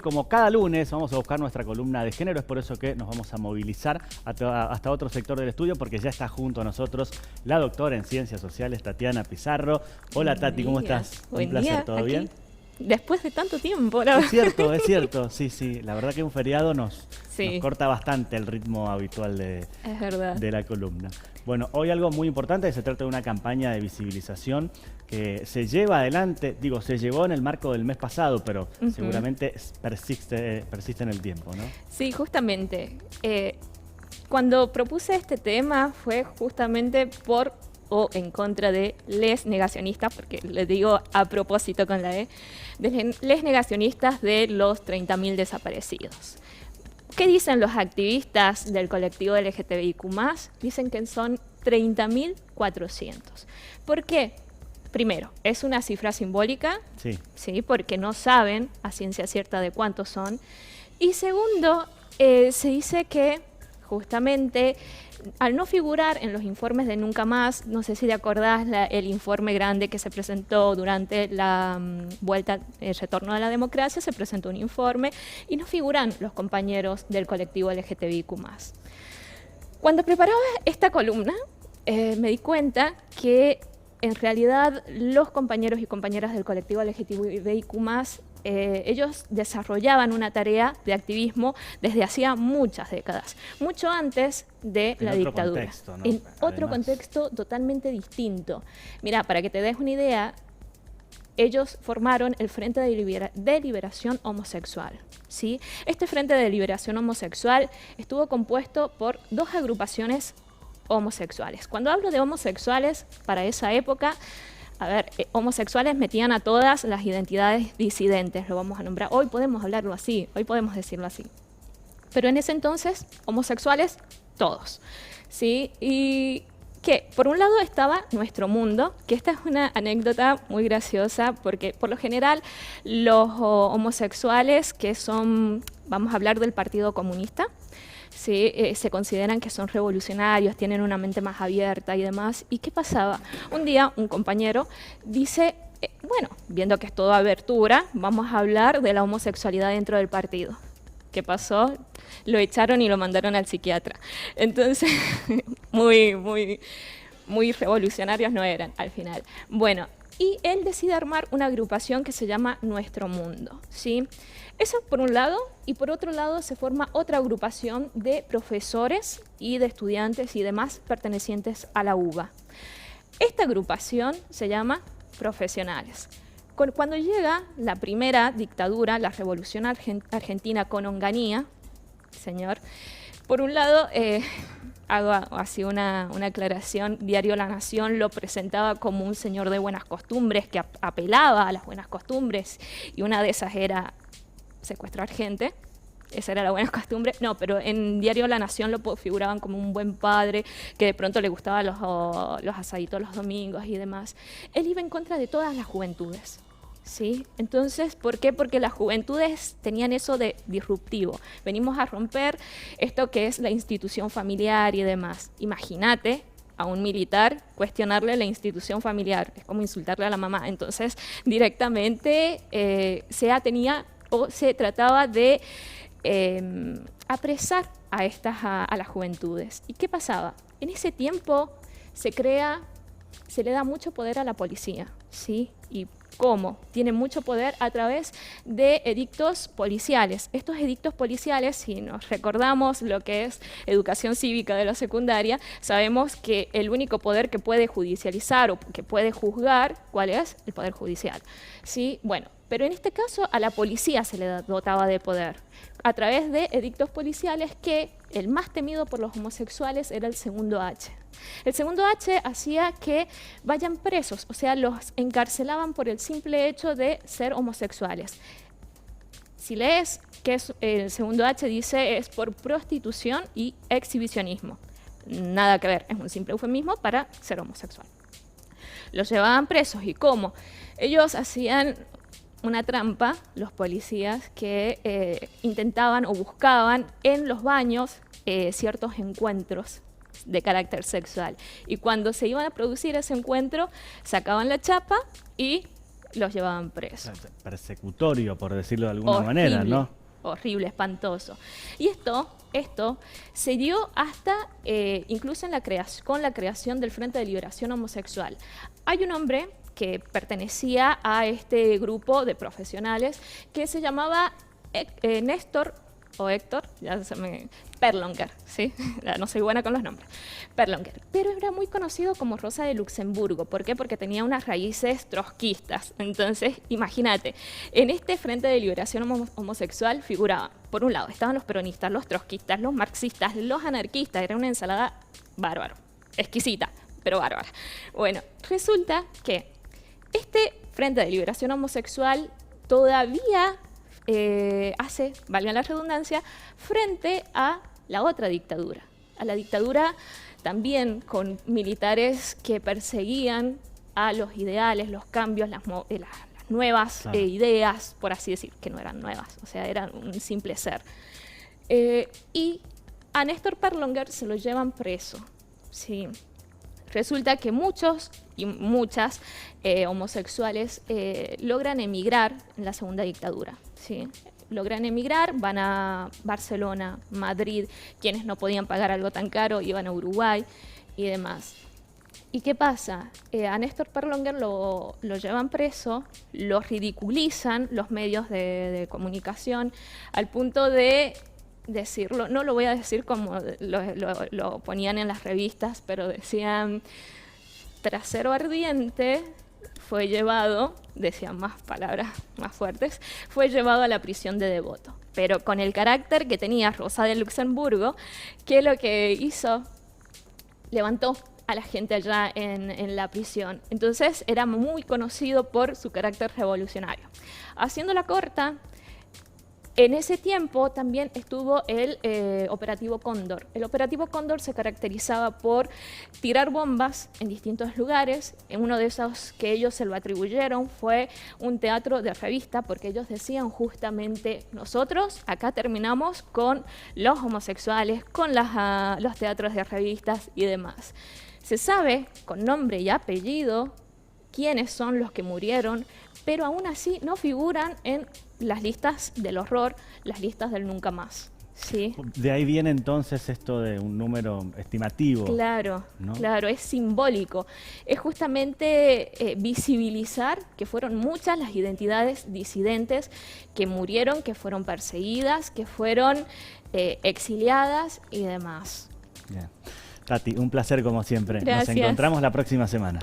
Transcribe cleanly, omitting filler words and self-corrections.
Como cada lunes vamos a buscar nuestra columna de género, es por eso que nos vamos a movilizar hasta otro sector del estudio, porque ya está junto a nosotros la doctora en Ciencias Sociales, Tatiana Pizarro. Hola Tati, ¿cómo estás? Buen Un placer, día, ¿todo aquí, bien? después de tanto tiempo, la verdad. Es cierto, sí, la verdad que un feriado nos corta bastante el ritmo habitual Es verdad. de la columna. Bueno, hoy algo muy importante, se trata de una campaña de visibilización que se lleva adelante, se llevó en el marco del mes pasado, pero seguramente persiste en el tiempo, ¿no? Sí, justamente. Cuando propuse este tema fue justamente por o en contra de les negacionistas, porque le digo a propósito con la E, de les negacionistas de los 30.000 desaparecidos. ¿Qué dicen los activistas del colectivo LGTBIQ+? Dicen que son 30.400. ¿Por qué? Primero, es una cifra simbólica, sí, porque no saben a ciencia cierta de cuántos son. Y segundo, se dice que justamente al no figurar en los informes de Nunca Más, no sé si te acordás el informe grande que se presentó durante la vuelta, el retorno a la democracia, se presentó un informe y no figuran los compañeros del colectivo LGTBIQ+. Cuando preparaba esta columna, me di cuenta que en realidad los compañeros y compañeras del colectivo LGTBIQ+, ellos desarrollaban una tarea de activismo desde hacía muchas décadas, mucho antes de la dictadura. Contexto, ¿no? En otro contexto totalmente distinto. Mira, para que te des una idea, ellos formaron el Frente de Liberación Homosexual. ¿Sí? Este Frente de Liberación Homosexual estuvo compuesto por dos agrupaciones homosexuales. Cuando hablo de homosexuales, para esa época, homosexuales metían a todas las identidades disidentes, lo vamos a nombrar. Hoy podemos hablarlo así, hoy podemos decirlo así. Pero en ese entonces, homosexuales, todos. ¿Sí? Y que por un lado estaba Nuestro Mundo, que esta es una anécdota muy graciosa, porque por lo general los homosexuales que son, vamos a hablar del Partido Comunista, ¿sí? Se consideran que son revolucionarios, tienen una mente más abierta y demás. ¿Y qué pasaba? Un día un compañero dice, bueno, viendo que es toda abertura, vamos a hablar de la homosexualidad dentro del partido. ¿Qué pasó? Lo echaron y lo mandaron al psiquiatra. Entonces, muy revolucionarios no eran al final. Bueno, y él decide armar una agrupación que se llama Nuestro Mundo, ¿sí? Eso por un lado, y por otro lado se forma otra agrupación de profesores y de estudiantes y demás pertenecientes a la UBA. Esta agrupación se llama Profesionales. Cuando llega la primera dictadura, la Revolución Argentina con Onganía, señor, por un lado, hago así una aclaración, Diario La Nación lo presentaba como un señor de buenas costumbres que apelaba a las buenas costumbres, y una de esas era secuestrar gente. Esa era la buena costumbre. No, pero en Diario La Nación lo figuraban como un buen padre, que de pronto le gustaban los asaditos los domingos y demás. Él iba en contra de todas las juventudes, ¿sí? Entonces, ¿por qué? Porque las juventudes tenían eso de disruptivo. Venimos a romper esto que es la institución familiar y demás. Imagínate a un militar cuestionarle la institución familiar. Es como insultarle a la mamá. Entonces, directamente se trataba de apresar a las juventudes. ¿Y qué pasaba? En ese tiempo se le da mucho poder a la policía, ¿sí? ¿Y cómo? Tiene mucho poder a través de edictos policiales. Estos edictos policiales, si nos recordamos lo que es educación cívica de la secundaria, sabemos que el único poder que puede judicializar o que puede juzgar, ¿cuál es? El poder judicial, ¿sí? Bueno, pero en este caso a la policía se le dotaba de poder a través de edictos policiales, que el más temido por los homosexuales era el segundo H. El segundo H hacía que vayan presos, o sea, los encarcelaban por el simple hecho de ser homosexuales. Si lees que es el segundo H, dice es por prostitución y exhibicionismo. Nada que ver, es un simple eufemismo para ser homosexual. Los llevaban presos, ¿y cómo? Ellos hacían una trampa, los policías, que intentaban o buscaban en los baños ciertos encuentros de carácter sexual. Y cuando se iban a producir ese encuentro, sacaban la chapa y los llevaban presos. Persecutorio, por decirlo de alguna manera, ¿no? Horrible, espantoso. Y esto se dio hasta, incluso con la creación del Frente de Liberación Homosexual. Hay un hombre que pertenecía a este grupo de profesionales que se llamaba Néstor o Héctor, Perlonger, ¿sí? No soy buena con los nombres, Perlonger, pero era muy conocido como Rosa de Luxemburgo. ¿Por qué? Porque tenía unas raíces trotskistas. Entonces, imagínate, en este Frente de Liberación Homosexual figuraban, por un lado, estaban los peronistas, los trotskistas, los marxistas, los anarquistas. Era una ensalada bárbaro, exquisita, pero bárbara. Bueno, resulta que este Frente de Liberación Homosexual todavía hace, valga la redundancia, frente a la otra dictadura, a la dictadura también con militares que perseguían a los ideales, los cambios, las nuevas ideas, por así decir, que no eran nuevas, o sea, eran un simple ser. Y a Néstor Perlonger se lo llevan preso, ¿sí? Resulta que muchos y muchas homosexuales logran emigrar en la segunda dictadura, ¿sí? Logran emigrar, van a Barcelona, Madrid, quienes no podían pagar algo tan caro iban a Uruguay y demás. ¿Y qué pasa? A Néstor Perlonger lo llevan preso, lo ridiculizan los medios de comunicación al punto de decirlo, no lo voy a decir como lo ponían en las revistas, pero decían trasero ardiente, fue llevado, decían más palabras más fuertes, fue llevado a la prisión de Devoto. Pero con el carácter que tenía Rosa de Luxemburgo, que lo que hizo, levantó a la gente allá en la prisión. Entonces era muy conocido por su carácter revolucionario. Haciéndola corta, en ese tiempo también estuvo el Operativo Cóndor. El Operativo Cóndor se caracterizaba por tirar bombas en distintos lugares. En uno de esos que ellos se lo atribuyeron fue un teatro de revista, porque ellos decían justamente, nosotros acá terminamos con los homosexuales, con los teatros de revistas y demás. Se sabe con nombre y apellido quiénes son los que murieron, pero aún así no figuran en las listas del horror, las listas del nunca más. ¿Sí? De ahí viene entonces esto de un número estimativo. Claro, ¿no? Claro, es simbólico. Es justamente visibilizar que fueron muchas las identidades disidentes que murieron, que fueron perseguidas, que fueron exiliadas y demás. Bien. Tati, un placer como siempre. Gracias. Nos encontramos la próxima semana.